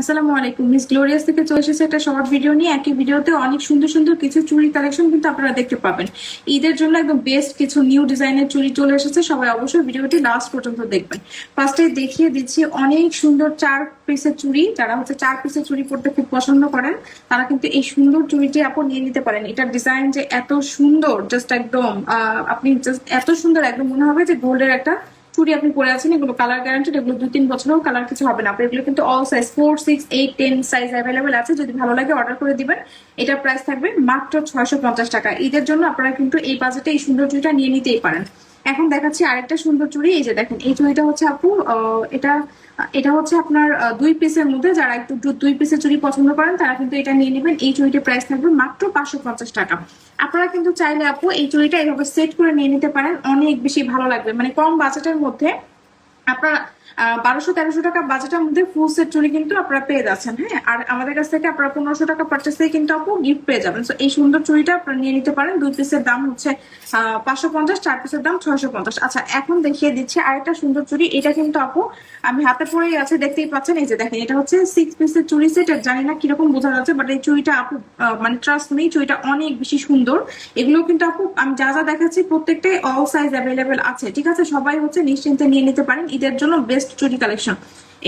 আসসালামু আলাইকুম। Miss glorious থেকে চলে এসেছে একটা শর্ট ভিডিও নিয়ে। একই ভিডিওতে অনেক সুন্দর সুন্দর কিছু চুড়ি কালেকশন কিন্তু আপনারা দেখতে পাবেন। ঈদের জন্য একদম বেস্ট কিছু নিউ ডিজাইনের চুড়ি চলে এসেছে, সবাই অবশ্যই ভিডিওটি লাস্ট পর্যন্ত দেখবেন। ফার্স্টে দেখিয়ে দিচ্ছি অনেক সুন্দর 4 পিসের চুড়ি। যারা হচ্ছে 4 পিসের চুড়ি পরতে খুব পছন্দ করেন তারা কিন্তু এই সুন্দর চুড়িটি আপনি নিয়ে নিতে পারেন। এটার ডিজাইন যে এত সুন্দর, জাস্ট একদম আপনি জাস্ট এত সুন্দর, একদম মনে হবে যে গোল্ডের একটা চুড়ি আপনি পরে আছেন। এগুলো কালার গ্যারান্টেড, এগুলো 2-3 বছরেও কালার কিছু হবে না। আপনি এগুলো কিন্তু অল সাইজ 4, 6, 8, 10 সাইজ অ্যাভেলেবেল আছে। যদি ভালো লাগে অর্ডার করে দিবেন। এটার প্রাইস থাকবে মাত্র 650 টাকা। ঈদের জন্য আপনারা কিন্তু এই বাজেটে এই সুন্দর চুড়িটা নিয়ে নিতেই পারেন। এখন দেখাচ্ছি আরেকটা সুন্দর চুড়ি। এই যে দেখেন, এই চুড়িটা হচ্ছে আপু এটা এটা হচ্ছে আপনার 2 পিসের মধ্যে। যারা একটু 2 পিসের চুড়ি পছন্দ করেন তারা কিন্তু এটা নিয়ে নেবেন। এই চুড়িটির প্রাইস থাকবে মাত্র 550 টাকা। আপনারা কিন্তু চাইলে আপু এই চুড়িটা এইভাবে সেট করে নিয়ে নিতে পারেন, অনেক বেশি ভালো লাগবে। মানে কম বাজেটের মধ্যে আপনার 1200-1300 টাকা বাজেটের মধ্যে ফুল সেট চুড়ি কিন্তু আপনারা পেয়ে যাচ্ছেন। হ্যাঁ, আর আমাদের কাছ থেকে আপনারা 1500 টাকা পারচেসে কিন্তু আপু গিফট পেয়ে যাবেন। তো এই সুন্দর চুড়িটা আপনারা নিয়ে নিতে পারেন। 2 পিসের দাম হচ্ছে 550, 4 পিসের দাম 650। আচ্ছা, এখন দেখিয়ে দিচ্ছি আরেকটা সুন্দর চুড়ি। এটা কিন্তু আপু আমি হাতে পরেই আছে, দেখতেই পাচ্ছেন। এই যে দেখেন, এটা হচ্ছে 6 পিসের চুড়ি সেট। জানি না কিরকম বোঝা যাচ্ছে, বাট এই চুড়িটা আপু মানে ট্রাস্ট মি, চুড়িটা অনেক বেশি সুন্দর। এগুলো কিন্তু আপু আমি যা যা দেখাচ্ছি প্রত্যেকটাই অল সাইজ অ্যাভেলেবেল আছে। ঠিক আছে, সবাই হচ্ছে নিশ্চিন্তে নিয়ে নিতে পারেন। ঈদের জন্য বেস্ট চুড়ি কালেকশন।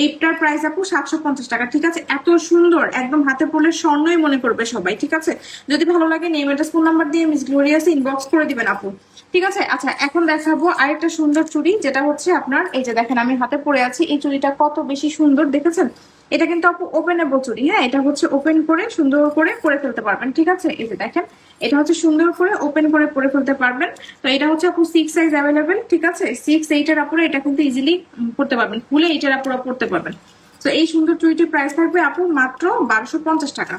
এইটার প্রাইস আপু 750 টাকা। ঠিক আছে, এত সুন্দর, একদম হাতে পড়লে স্বর্ণই মনে করবে সবাই। ঠিক আছে, যদি ভালো লাগে নেম অ্যাড্রেস ফোন নাম্বার দিয়ে মিস গ্লোরিয়াস ইনবক্স করে দিবেন আপু। ঠিক আছে। আচ্ছা, এখন দেখাবো আরেকটা সুন্দর চুড়ি, যেটা হচ্ছে আপনার এই যে দেখেন আমি হাতে পরে আছি। এই চুড়িটা কত বেশি সুন্দর দেখেছেন। এটা কিন্তু আপু ওপেনেবল চুড়ি। হ্যাঁ, এটা হচ্ছে ওপেন করে সুন্দর করে পরে ফেলতে পারবেন। ঠিক আছে, এই যে দেখেন, এটা হচ্ছে সুন্দর করে ওপেন করে পরে ফেলতে পারবেন। তো এটা হচ্ছে আপু 6 সাইজ অ্যাভেলেবেল। ঠিক আছে, 6, 8 এর আপুরে এটা কিন্তু ইজিলি পড়তে পারবেন, ফুলে 8 এর আপুরা পড়তে পারবেন। তো এই সুন্দর চুড়িটির প্রাইস থাকবে আপু মাত্র 1250 টাকা।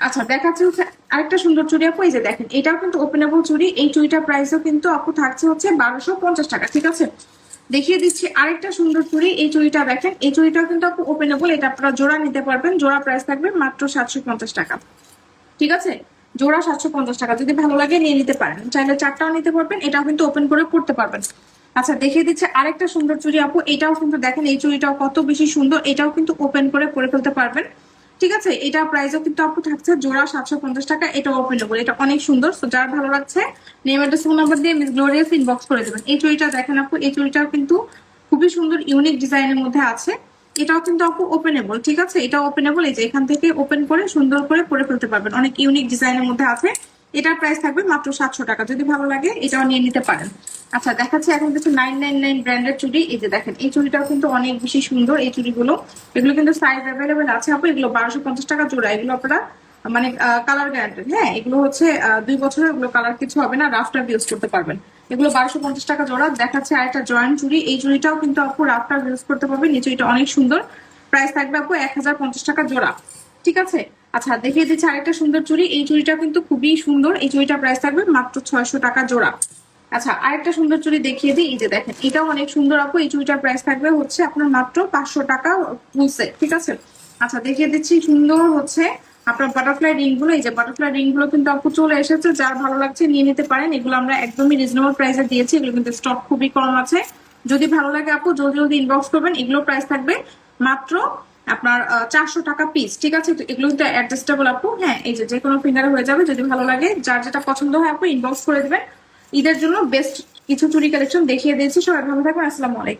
আচ্ছা, দেখাচ্ছে হচ্ছে আরেকটা সুন্দর চুড়ি আপু। এই যে দেখেন, এটাও কিন্তু ওপেনেবল চুড়ি। এই চুড়িটার প্রাইসও কিন্তু আপু থাকছে হচ্ছে 1250 টাকা। ঠিক আছে, দেখিয়ে দিচ্ছি আরেকটা সুন্দর চুড়ি। এই চুড়িটা দেখেন, এই চুড়িটাও কিন্তু আপু ওপেনেবল। এটা আপনারা জোড়া নিতে পারবেন। জোড়া প্রাইস থাকবে মাত্র 750 টাকা। ঠিক আছে, জোড়া 750 টাকা। যদি ভালো লাগে নিয়ে নিতে পারেন, চাইলে 4টাও নিতে পারবেন। এটাও কিন্তু ওপেন করে পড়তে পারবেন। আচ্ছা, দেখিয়ে দিচ্ছে আরেকটা সুন্দর চুড়ি আপু। এটাও কিন্তু দেখেন, এই চুড়িটাও কত বেশি সুন্দর। এটাও কিন্তু ওপেন করে পরে ফেলতে পারবেন। ঠিক আছে, এটা প্রাইসও কিন্তু আপু থাকছে জোড়া 750 টাকা। এটা ওপেনেবল, এটা অনেক সুন্দর। তো যার ভালো লাগছে নেম অ্যাড্রেস ফোন নাম্বার দিয়ে মিস গ্লোরিয়াস ইনবক্স করে দেবেন। এই চুড়িটা দেখেন আপু, এই চুড়িটাও কিন্তু খুবই সুন্দর, ইউনিক ডিজাইনের মধ্যে আছে। এটাও কিন্তু আপু ওপেনেবল। ঠিক আছে, এটা ওপেনেবল। এই যে এখান থেকে ওপেন করে সুন্দর করে পরে ফেলতে পারবেন, অনেক ইউনিক ডিজাইনের মধ্যে আছে। এটার প্রাইস থাকবে মাত্র 700 টাকা। যদি ভালো লাগে এটাও নিয়ে নিতে পারেন। আচ্ছা, দেখাচ্ছি এখন কিছু 999 ব্র্যান্ডের চুড়ি। এই যে দেখেন, এই চুড়িটাও কিন্তু অনেক বেশি সুন্দর। এই চুড়িগুলো, এগুলো কিন্তু সাইজ অ্যাভেলেবেল আছে আপু। এগুলো 1250 টাকা জোড়া। এগুলো আপনারা মানে কালার গ্যারান্টেড। হ্যাঁ, এগুলো হচ্ছে 2 বছরের, এগুলো কালার কিছু হবে না, রাফ টাফ ইউজ করতে পারবেন। এগুলো 1250 টাকা জোড়া। দেখাচ্ছে আরেকটা জয়েন্ট চুড়ি। এই চুড়িটাও কিন্তু আপু রাফ টাফ ইউজ করতে পারবেন। এই চুড়িটা অনেক সুন্দর। প্রাইস থাকবে আপু 1050 টাকা জোড়া। ঠিক আছে। আচ্ছা, দেখিয়ে দিচ্ছি আরেকটা সুন্দর চুড়ি। এই চুড়িটা কিন্তু খুবই সুন্দর। এই চুড়িটার প্রাইস থাকবে মাত্র 600 টাকা জোড়া। আচ্ছা, আরেকটা সুন্দর চুড়ি দেখিয়ে দিই। এই যে দেখেন, এটাও অনেক সুন্দর আপু। এই চুড়িটার প্রাইস থাকবে হচ্ছে আপনার মাত্র 500 টাকা ফুল সেট। ঠিক আছে। আচ্ছা, দেখিয়ে দিচ্ছি সুন্দর হচ্ছে আপনার বাটারফ্লাই রিং গুলো। এই যে বাটারফ্লাই রিং গুলো কিন্তু আপু চলে এসেছে। যার ভালো লাগছে নিয়ে নিতে পারেন। এগুলো আমরা একদমই রিজনেবল প্রাইসে দিয়েছি। এগুলো কিন্তু স্টক খুবই কম আছে। যদি ভালো লাগে আপু জলদি জলদি ইনবক্স করবেন। এগুলো প্রাইস থাকবে মাত্র আপনার 400 টাকা পিস। ঠিক আছে, তো এগুলো কিন্তু অ্যাডজাস্টেবল আপু। হ্যাঁ, এই যে কোনো ফিঙ্গারে হয়ে যাবে। যদি ভালো লাগে, যার যেটা পছন্দ হয় আপু ইনবক্স করে দিবেন। ঈদের জন্য বেস্ট কিছু চুড়ি কালেকশন দেখিয়ে দিয়েছি। সবাই ভালো থাকবেন। আসসালামু আলাইকুম।